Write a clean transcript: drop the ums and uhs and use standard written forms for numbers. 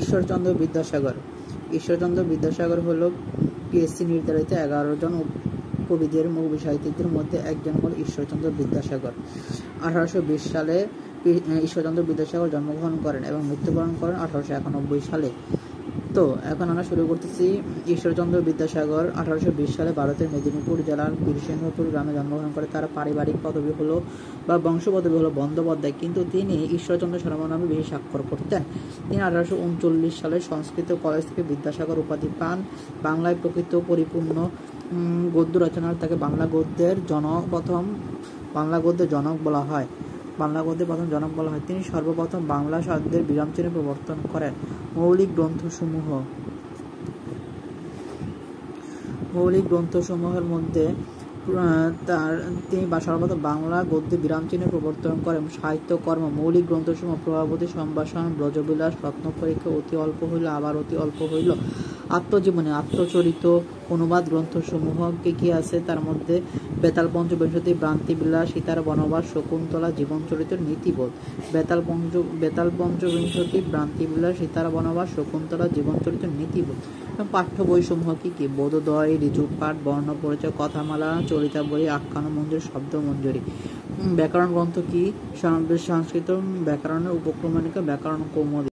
ঈশ্বরচন্দ্র বিদ্যাসাগর। ঈশ্বরচন্দ্র বিদ্যাসাগর হল পিএসসি নির্ধারিত 11 জন কবিদের সাহিত্যিকদের মধ্যে একজন হল ঈশ্বরচন্দ্র বিদ্যাসাগর। 1820 সালে ঈশ্বরচন্দ্র বিদ্যাসাগর জন্মগ্রহণ করেন এবং মৃত্যুবরণ করেন 1891 সালে। তো এখন আমরা শুরু করতেছি। ঈশ্বরচন্দ্র বিদ্যাসাগর 1820 সালে ভারতের মেদিনীপুর জেলার বীরসিংহপুর গ্রামে জন্মগ্রহণ করে। তার পারিবারিক পদবি হলো বা বংশ পদবি হলো বন্দ্যোপাধ্যায়, কিন্তু তিনি ঈশ্বরচন্দ্র শর্মা নামে বেশি স্বাক্ষর করতেন। তিনি 1839 সালে সংস্কৃত কলেজ থেকে বিদ্যাসাগর উপাধি পান। বাংলায় প্রকৃত পরিপূর্ণ গদ্য রচনার তাকে বাংলা গদ্যের জনক বলা হয়। তিনি সর্বপ্রথম বাংলা শব্দের বিরামচিহ্ন প্রবর্তন করেন। মৌলিক গ্রন্থসমূহের মধ্যে তিনি সর্বপ্রথম বাংলা গদ্যে বিরামচিহ্ন প্রবর্তন করেন। সাহিত্যকর্ম মৌলিক গ্রন্থসমূহ প্রভাবতী, সম্ভাষণ, ব্রজবিলাস, রত্নপরীক্ষা, অতি অল্প হইল আবার অতি অল্প হইল, আত্মজীবনী, আত্মচরিত, অনুবাদ গ্রন্থসমূহ কি আছে তার মধ্যে বেতাল পঞ্চবিংশতি, ভ্রান্তিবিলাস, সীতার বনবাস, শকুন্তলা, জীবনচরিত, নীতিবোধ। বেতাল পঞ্চবিংশতি, ভ্রান্তিবিলাস, সীতার বনবাস, শকুন্তলা, জীবনচরিত, নীতিবোধ। পাঠ্য বইসমূহ কি বোধোদয়, ঋজুপাঠ, বর্ণ পরিচয়, কথামালা, চরিতাবলী, আখ্যানমঞ্জুরি, শব্দমঞ্জুরি। ব্যাকরণ গ্রন্থ কি সংস্কৃত ব্যাকরণের উপক্রমণিকা, ব্যাকরণ কৌমুদী।